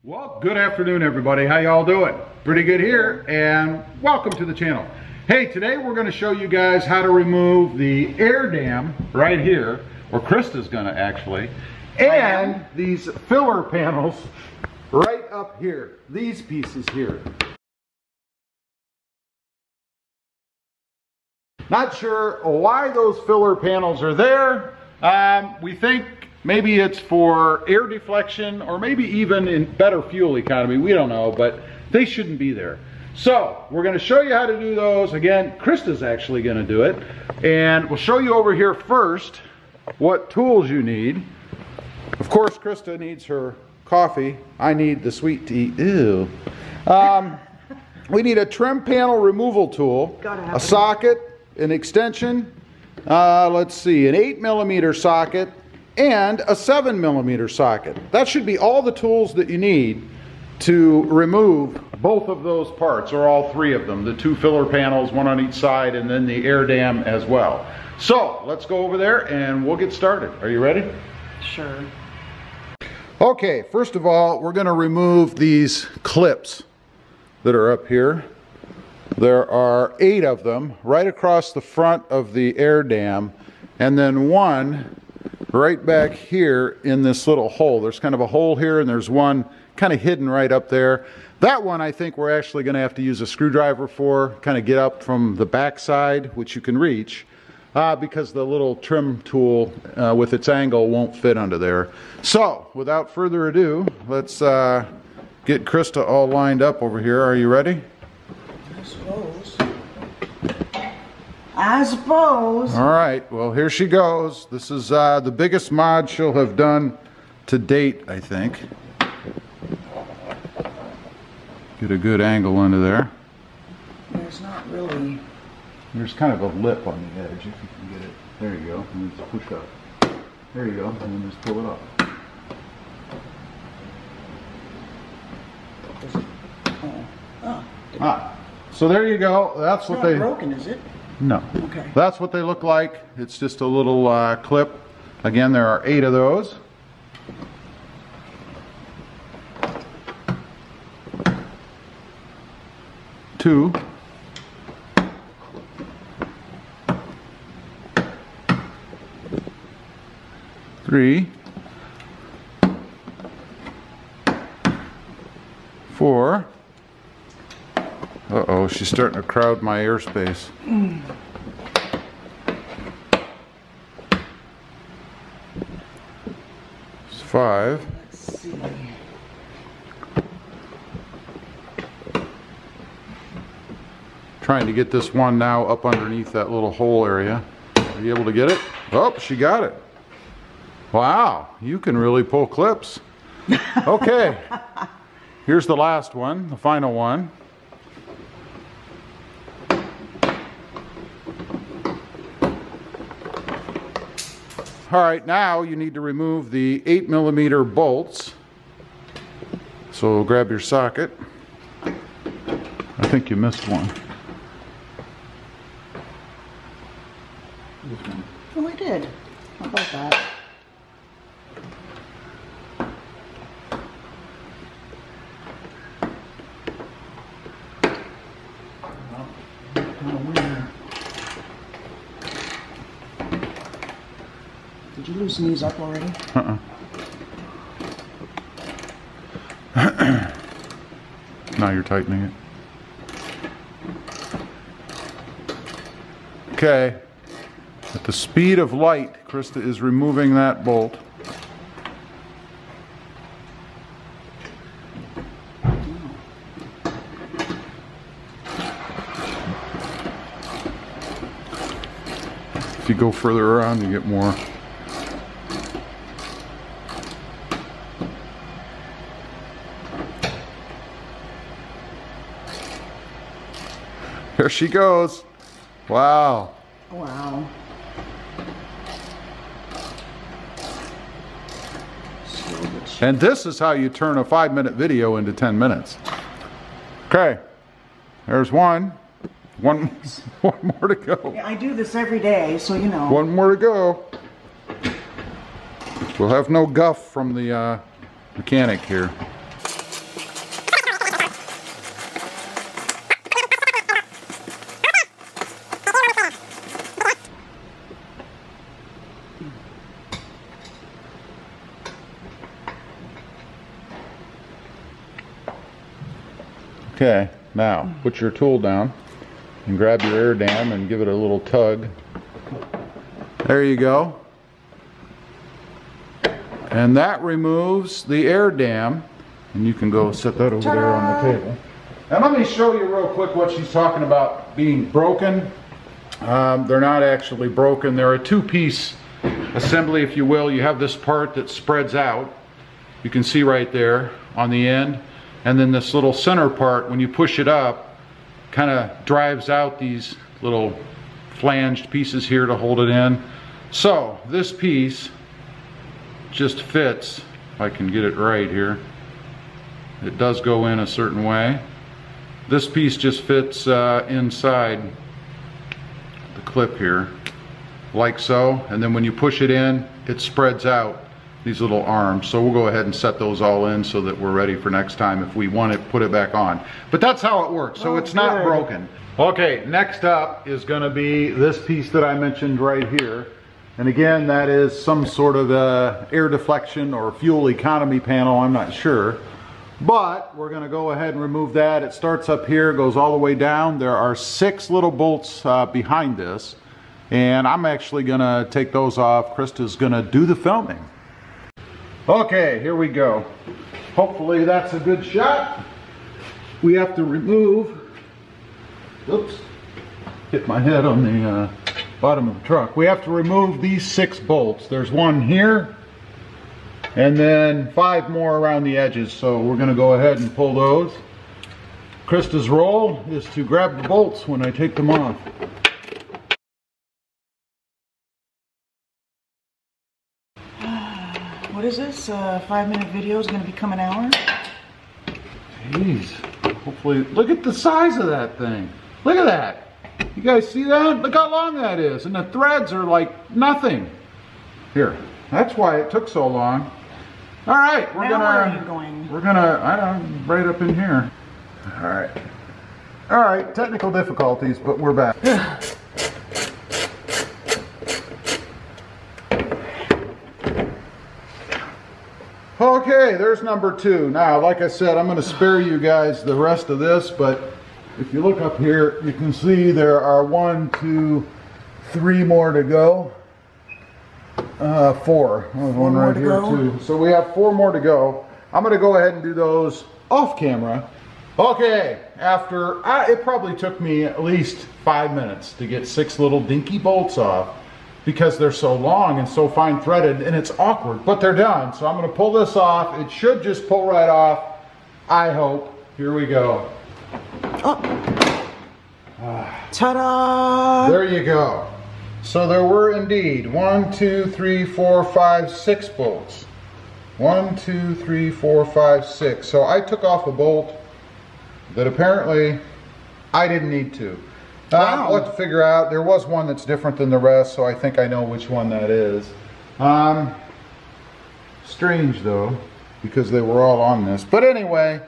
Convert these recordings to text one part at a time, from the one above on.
Well, good afternoon, everybody. How y'all doing? Pretty good here, and welcome to the channel. Hey, today we're going to show you guys how to remove the air dam right here, or Krista's going to actually, and these filler panels right up here, these pieces here. Not sure why those filler panels are there. We think maybe it's for air deflection or maybe even in better fuel economy. We don't know, but they shouldn't be there. So we're going to show you how to do those. Again, Krista's actually going to do it. And we'll show you over here first what tools you need. Of course, Krista needs her coffee. I need the sweet tea. Ew. We need a trim panel removal tool, a socket, an extension, let's see, an 8mm socket, and a 7mm socket. That should be all the tools that you need to remove both of those parts, or all three of them, the two filler panels, one on each side, and then the air dam as well. So let's go over there and we'll get started. Are you ready? Sure. Okay, first of all, we're going to remove these clips that are up here. There are 8 of them right across the front of the air dam, and then one right back here in this little hole. There's kind of a hole here, and there's one kind of hidden right up there. That one I think we're actually going to have to use a screwdriver for, kind of get up from the back side, which you can reach, because the little trim tool with its angle won't fit under there. So without further ado, let's get Krista all lined up over here. Are you ready? I suppose. All right, well, here she goes. This is the biggest mod she'll have done to date, I think. Get a good angle into there. There's not really. There's kind of a lip on the edge, if you can get it. There you go, and just push up. There you go, and then just pull it up. So there you go. That's what they. It's not broken, is it? No. Okay. That's what they look like. It's just a little clip. Again, there are 8 of those. Two. Three. 4. Uh-oh, she's starting to crowd my airspace. 5. Let's see. Trying to get this one now up underneath that little hole area. Are you able to get it? Oh, she got it. Wow, you can really pull clips. Okay, here's the last one, the final one. All right, now you need to remove the 8mm bolts. So grab your socket. I think you missed one. Oh, I did. How about that? Did you loosen these up already? Now you're tightening it. Okay. At the speed of light, Krista is removing that bolt. If you go further around, you get more. There she goes. Wow. Wow. And this is how you turn a 5-minute video into 10 minutes. Okay. There's one. One more to go. Yeah, I do this every day, so you know. One more to go. We'll have no guff from the mechanic here. Okay, now put your tool down and grab your air dam and give it a little tug. There you go. And that removes the air dam, and you can go set that over there on the table. And let me show you real quick what she's talking about being broken. They're not actually broken. They're a two-piece assembly, if you will. You have this part that spreads out. You can see right there on the end. And then this little center part, when you push it up, kind of drives out these little flanged pieces here to hold it in. So this piece just fits, if I can get it right here. It does go in a certain way. This piece just fits inside the clip here, like so. And then when you push it in, it spreads out these little arms. So we'll go ahead and set those all in so that we're ready for next time if we want to put it back on. But that's how it works, so it's not broken. Okay, next up is going to be this piece that I mentioned right here. And again, that is some sort of air deflection or fuel economy panel, I'm not sure. But we're going to go ahead and remove that. It starts up here, goes all the way down. There are 6 little bolts behind this. And I'm actually going to take those off. Krista's going to do the filming. Okay, here we go. Hopefully that's a good shot. We have to remove, oops, hit my head on the bottom of the truck. We have to remove these 6 bolts. There's one here, and then 5 more around the edges. So we're going to go ahead and pull those. Krista's role is to grab the bolts when I take them off. What is this? 5-minute video is going to become an hour? Jeez. Hopefully, look at the size of that thing. Look at that. You guys see that? Look how long that is. And the threads are like nothing. Here. That's why it took so long. All right, we're gonna, I don't know, right up in here. All right. All right, technical difficulties, but we're back. Okay, there's number 2. Now, like I said, I'm going to spare you guys the rest of this, but if you look up here, you can see there are 1, 2, 3 more to go. 4. There's one right here too. So we have 4 more to go. I'm going to go ahead and do those off camera. Okay, after, it probably took me at least 5 minutes to get 6 little dinky bolts off, because they're so long and so fine threaded, and it's awkward, but they're done. So I'm going to pull this off. It should just pull right off, I hope. Here we go. Oh. Ta-da! There you go. So there were indeed 1, 2, 3, 4, 5, 6 bolts. 1, 2, 3, 4, 5, 6. So I took off a bolt that apparently I didn't need to. Wow. I'll have to figure out. There was one that's different than the rest, so I think I know which one that is. Strange though, because they were all on this. But anyway,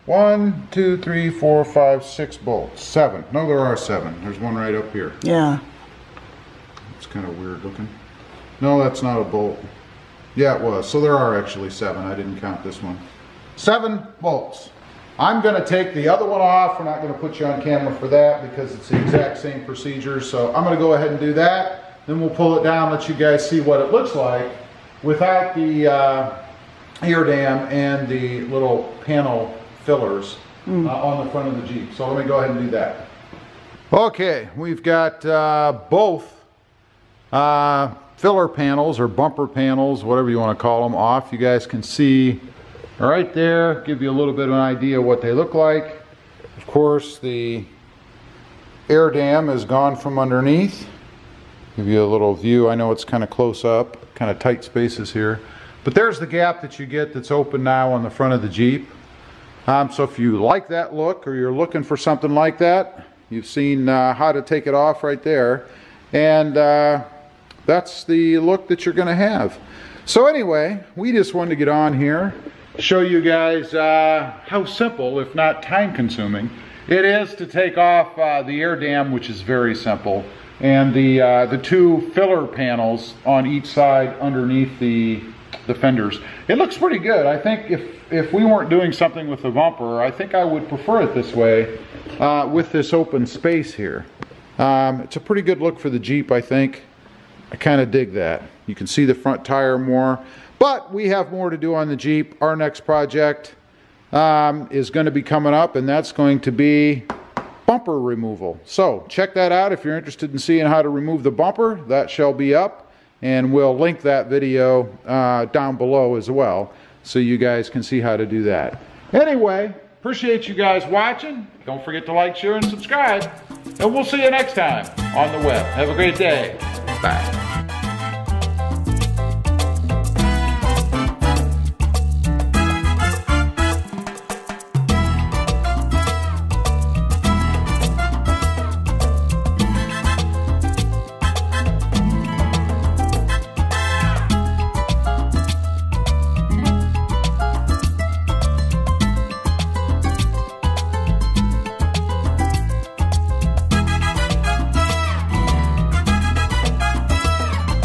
1, 2, 3, 4, 5, 6 bolts. 7. No, there are 7. There's one right up here. Yeah. It's kind of weird looking. No, that's not a bolt. Yeah, it was. So there are actually 7. I didn't count this one. 7 bolts. I'm going to take the other one off. We're not going to put you on camera for that because it's the exact same procedure. So I'm going to go ahead and do that. Then we'll pull it down, let you guys see what it looks like without the air dam and the little panel fillers on the front of the Jeep. So let me go ahead and do that. Okay, we've got both filler panels or bumper panels, whatever you want to call them, off. You guys can see right there, give you a little bit of an idea of what they look like. Of course, the air dam is gone from underneath. Give you a little view. I know it's kind of close up, kind of tight spaces here. But there's the gap that you get that's open now on the front of the Jeep. So if you like that look or you're looking for something like that, you've seen how to take it off right there. And that's the look that you're going to have. So anyway, we just wanted to get on here, show you guys how simple, if not time consuming, it is to take off the air dam, which is very simple, and the 2 filler panels on each side underneath the fenders. It looks pretty good. I think if we weren't doing something with the bumper, I think I would prefer it this way with this open space here. It's a pretty good look for the Jeep, I think. I kind of dig that. You can see the front tire more. But we have more to do on the Jeep. Our next project is going to be coming up, and that's going to be bumper removal. So check that out if you're interested in seeing how to remove the bumper. That shall be up, and we'll link that video down below as well, so you guys can see how to do that. Anyway, appreciate you guys watching. Don't forget to like, share, and subscribe. And we'll see you next time on the web. Have a great day. Bye.